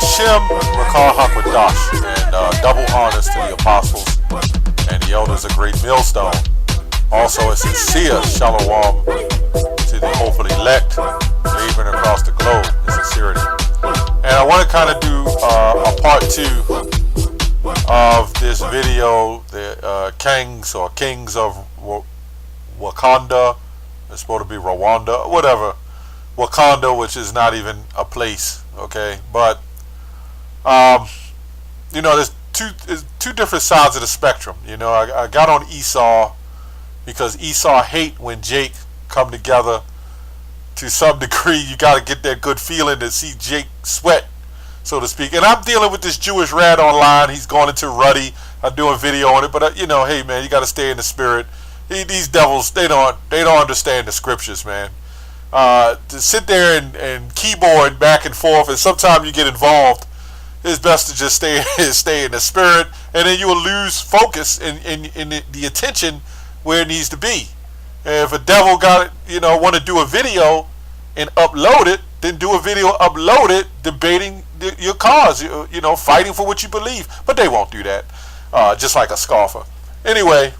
Hashem, Rakar Hakwadash, and double honors to the apostles and the elders of Great Millstone. Also a sincere shalom to the hopeful elect laboring across the globe in sincerity. And I want to kind of do a part 2 of this video, the kings of Wakanda. It's supposed to be Rwanda, whatever. Wakanda, which is not even a place, okay? But you know, there's two different sides of the spectrum. You know, I got on Esau because Esau hate when Jake come together. To some degree, you got to get that good feeling to see Jake sweat, so to speak. And I'm dealing with this Jewish rat online. He's going into Ruddy. I'm doing a video on it, but you know, hey man, you got to stay in the spirit. These devils, they don't understand the scriptures, man. To sit there and keyboard back and forth, and sometimes you get involved. It's best to just stay in the spirit, and then you will lose focus in the attention where it needs to be. And if a devil got it, you know, want to do a video and upload it, then do a video, upload it, debating your cause, you know, fighting for what you believe. But they won't do that, just like a scoffer. Anyway,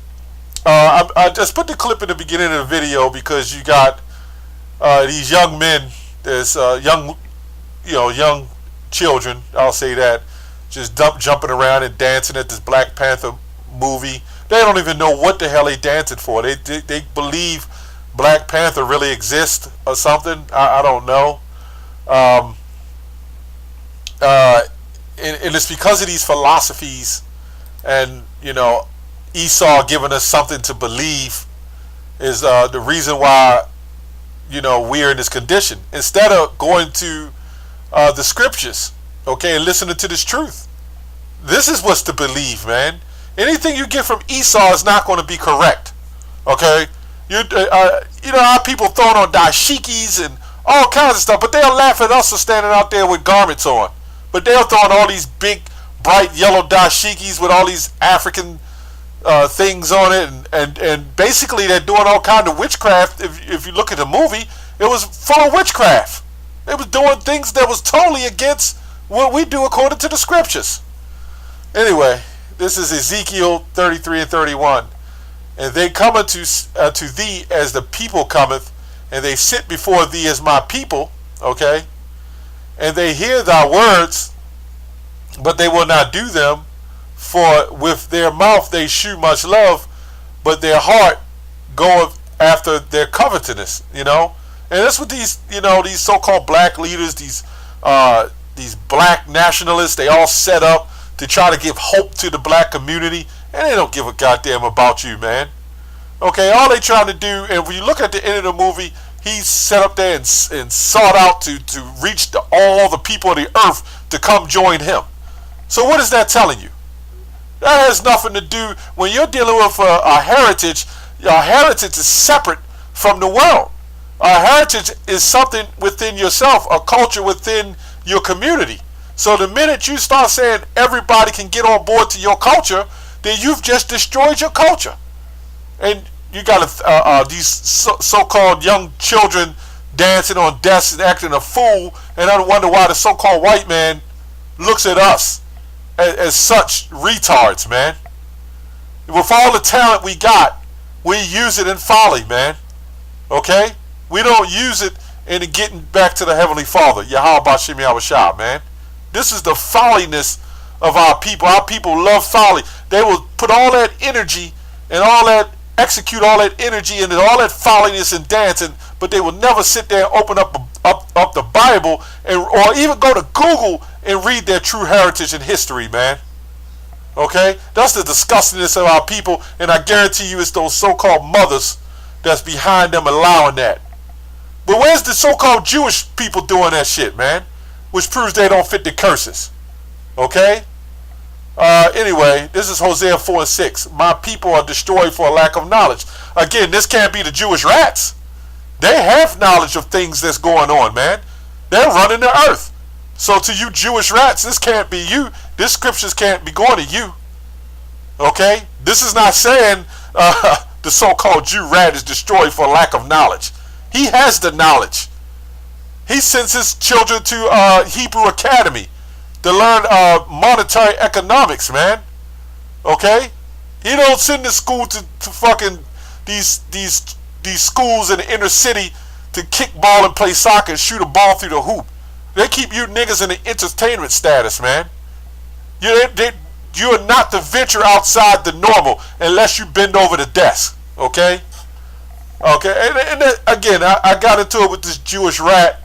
I just put the clip in the beginning of the video because you got these young men, there's young children, I'll say that, just jumping around and dancing at this Black Panther movie. They don't even know what the hell they dancing for. They believe Black Panther really exists or something. I don't know. And it's because of these philosophies, and you know, Esau giving us something to believe is the reason why, you know, we're in this condition. Instead of going to the scriptures, okay, and listening to this truth. This is what's to believe, man. Anything you get from Esau is not going to be correct, okay? You know how people throwing on dashikis and all kinds of stuff, but they'll laugh at us for standing out there with garments on. But they'll throw on all these big, bright yellow dashikis with all these African things on it, and basically they're doing all kind of witchcraft. If you look at the movie, it was full of witchcraft. They was doing things that was totally against what we do according to the scriptures. Anyway, this is Ezekiel 33 and 31. And they come unto thee as the people cometh, and they sit before thee as my people, okay? And they hear thy words, but they will not do them, for with their mouth they shew much love, but their heart goeth after their covetousness, you know? And that's what these, you know, these so-called black leaders, these black nationalists, they all set up to try to give hope to the black community, and they don't give a goddamn about you, man. Okay, all they trying to do, and when you look at the end of the movie, he's set up there and sought out to reach all the people of the earth to come join him. So what is that telling you? That has nothing to do, when you're dealing with a heritage, your heritage is separate from the world. A heritage is something within yourself, a culture within your community. So the minute you start saying everybody can get on board to your culture, then you've just destroyed your culture. And you got these so-called young children dancing on desks and acting a fool, and I wonder why the so-called white man looks at us as such retards, man. With all the talent we got, we use it in folly, man. Okay? We don't use it in getting back to the Heavenly Father. Yahweh Bashim Yahushua, man. This is the folliness of our people. Our people love folly. They will put all that energy and execute all that energy and all that folliness and dancing, but they will never sit there and open up the Bible or even go to Google and read their true heritage and history, man. Okay? That's the disgustingness of our people, and I guarantee you it's those so-called mothers that's behind them allowing that. But where's the so-called Jewish people doing that shit, man? Which proves they don't fit the curses. Okay? Anyway, this is Hosea 4:6. My people are destroyed for a lack of knowledge. Again, this can't be the Jewish rats. They have knowledge of things that's going on, man. They're running the earth. So to you Jewish rats, this can't be you. This scriptures can't be going to you. Okay? This is not saying the so-called Jew rat is destroyed for lack of knowledge. He has the knowledge. He sends his children to Hebrew Academy to learn monetary economics, man. Okay? He don't send the school to fucking these schools in the inner city to kick ball and play soccer and shoot a ball through the hoop. They keep you niggas in the entertainment status, man. You are not to venture outside the normal unless you bend over the desk. Okay? Okay, and again, I got into it with this Jewish rat,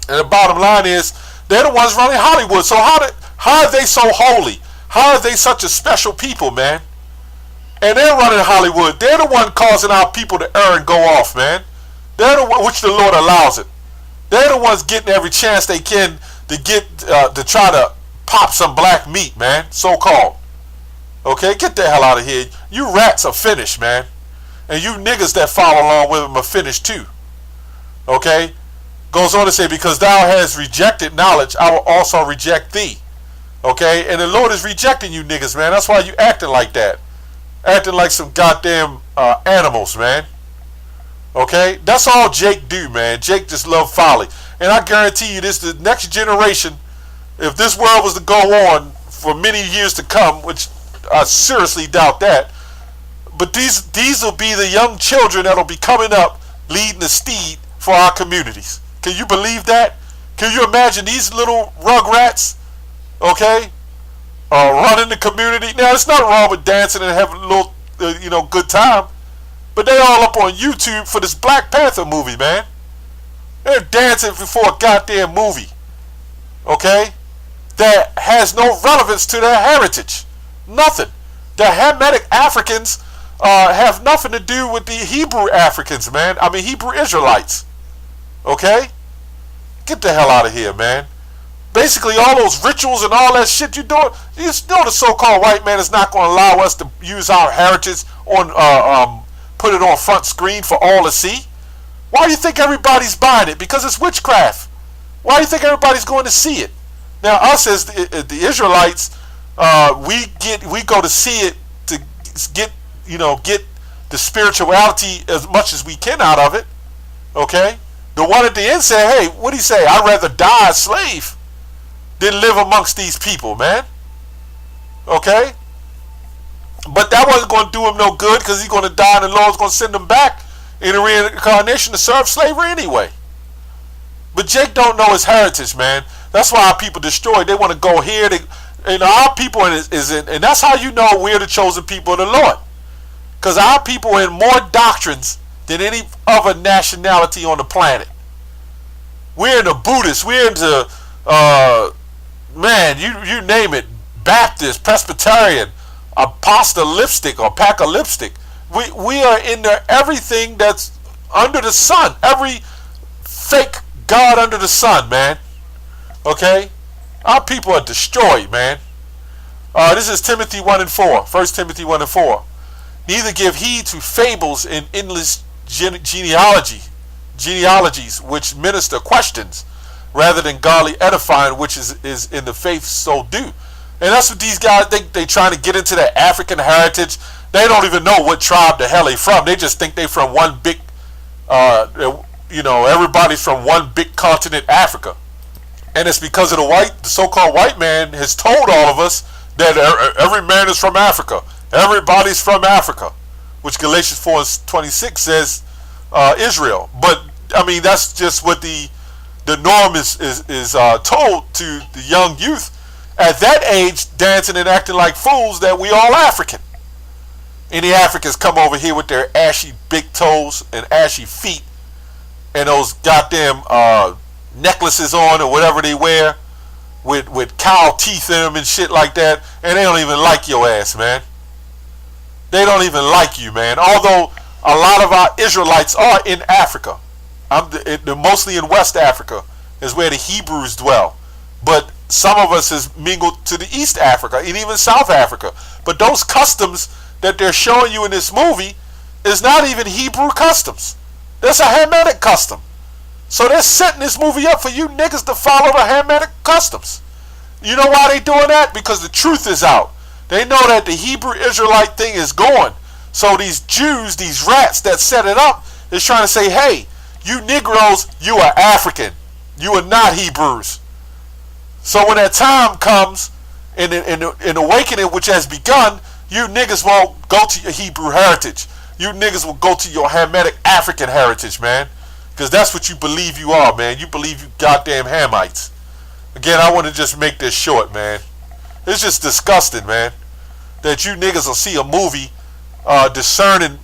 and the bottom line is they're the ones running Hollywood. So how are they so holy? How are they such a special people, man? And they're running Hollywood. They're the one causing our people to err and go off, man. They're the one, which the Lord allows it. They're the ones getting every chance they can to try to pop some black meat, man. So called. Okay, get the hell out of here. You rats are finished, man. And you niggas that follow along with him are finished too. Okay? Goes on to say, because thou hast rejected knowledge, I will also reject thee. Okay? And the Lord is rejecting you niggas, man. That's why you acting like that. Acting like some goddamn animals, man. Okay? That's all Jake do, man. Jake just love folly. And I guarantee you this, the next generation, if this world was to go on for many years to come, which I seriously doubt that, but these will be the young children that'll be coming up leading the steed for our communities. Can you believe that? Can you imagine these little rugrats, okay, running the community? Now, there's nothing wrong with dancing and having a little, good time, but they all up on YouTube for this Black Panther movie, man. They're dancing before a goddamn movie, okay, that has no relevance to their heritage. Nothing. The Hamitic Africans have nothing to do with the Hebrew Africans, man. I mean, Hebrew Israelites. Okay? Get the hell out of here, man. Basically, all those rituals and all that shit you're doing, you know the so-called white man is not going to allow us to use our heritage on, put it on front screen for all to see. Why do you think everybody's buying it? Because it's witchcraft. Why do you think everybody's going to see it? Now, us as the Israelites, we go to see it to get the spirituality as much as we can out of it. Okay? The one at the end said, hey, what'd he say? I'd rather die a slave than live amongst these people, man. Okay? But that wasn't going to do him no good because he's going to die and the Lord's going to send him back in a reincarnation to serve slavery anyway. But Jake don't know his heritage, man. That's why our people destroyed. They want to go here. Our people is in, and that's how you know we're the chosen people of the Lord. Because our people are in more doctrines than any other nationality on the planet. We're into Buddhists. We're into, you name it, Baptist, Presbyterian, apostolistic or pacalyptic. We are into everything that's under the sun. Every fake God under the sun, man. Okay? Our people are destroyed, man. This is Timothy 1:4. 1 Timothy 1:4. Neither give heed to fables and endless genealogies which minister questions, rather than godly edifying, which is in the faith so do. And that's what these guys, they trying to get into their African heritage. They don't even know what tribe the hell they from. They just think they from one big, everybody's from one big continent, Africa. And it's because of the so-called white man has told all of us that every man is from Africa. Everybody's from Africa, which Galatians 4:26 says Israel. But I mean, that's just what the norm is told to the young youth at that age, dancing and acting like fools, that we all African. Any Africans come over here with their ashy big toes and ashy feet and those goddamn necklaces on or whatever they wear with cow teeth in them and shit like that, and they don't even like your ass, man. They don't even like you, man. Although a lot of our Israelites are in Africa. They're mostly in West Africa is where the Hebrews dwell. But some of us is mingled to the East Africa and even South Africa. But those customs that they're showing you in this movie is not even Hebrew customs. That's a Hamitic custom. So they're setting this movie up for you niggas to follow the Hamitic customs. You know why they doing that? Because the truth is out. They know that the Hebrew Israelite thing is going. So these Jews, these rats that set it up, is trying to say, hey, you Negroes, you are African. You are not Hebrews. So when that time comes, in awakening which has begun, you niggas won't go to your Hebrew heritage. You niggas will go to your Hamitic African heritage, man. Because that's what you believe you are, man. You believe you goddamn Hamites. Again, I want to just make this short, man. It's just disgusting, man, that you niggas will see a movie discerning,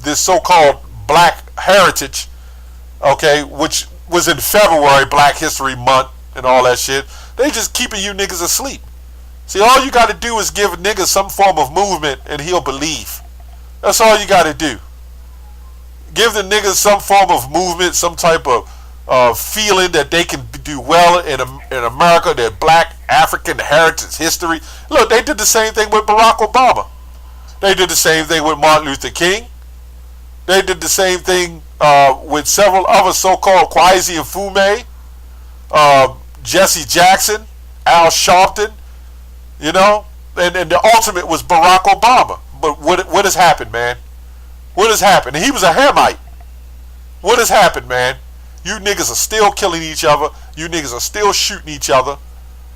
this so-called black heritage, okay, which was in February, Black History Month and all that shit. They just keeping you niggas asleep. See, all you got to do is give a nigga some form of movement and he'll believe. That's all you got to do. Give the niggas some form of movement, some type of feeling that they can do well in America, their black African heritage history. Look, they did the same thing with Barack Obama. They did the same thing with Martin Luther King. They did the same thing with several other so-called Kwesi Nkrumah, Jesse Jackson, Al Sharpton, and the ultimate was Barack Obama. But what has happened, man? What has happened? And he was a Hamite. What has happened, man? You niggas are still killing each other. You niggas are still shooting each other.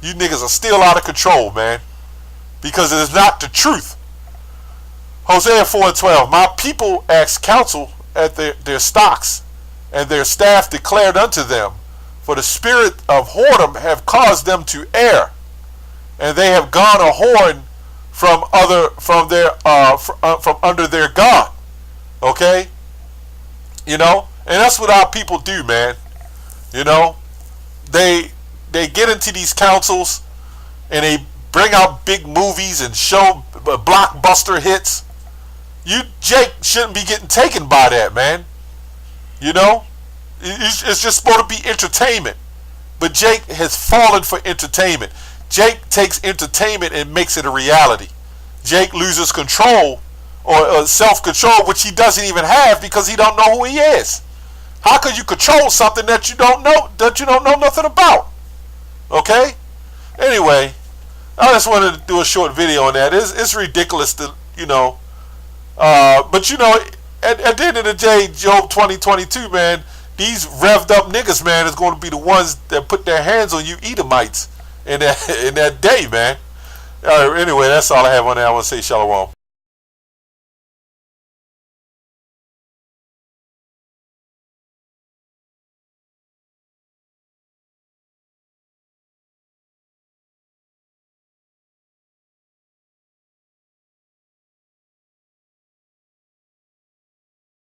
You niggas are still out of control, man. Because it is not the truth. Hosea 4:12, my people asked counsel at their stocks, and their staff declared unto them, for the spirit of whoredom have caused them to err, and they have gone a whoring from under their God. Okay? And that's what our people do, man. They get into these councils and they bring out big movies and show blockbuster hits. Jake shouldn't be getting taken by that, man. It's just supposed to be entertainment. But Jake has fallen for entertainment. Jake takes entertainment and makes it a reality. Jake loses control or self-control, which he doesn't even have because he don't know who he is. How could you control something that you don't know nothing about? Okay? Anyway, I just wanted to do a short video on that. It's ridiculous to, but at the end of the day, Job 2022, man, these revved up niggas, man, is going to be the ones that put their hands on you Edomites in that day, man. Anyway, that's all I have on that. I want to say shalom.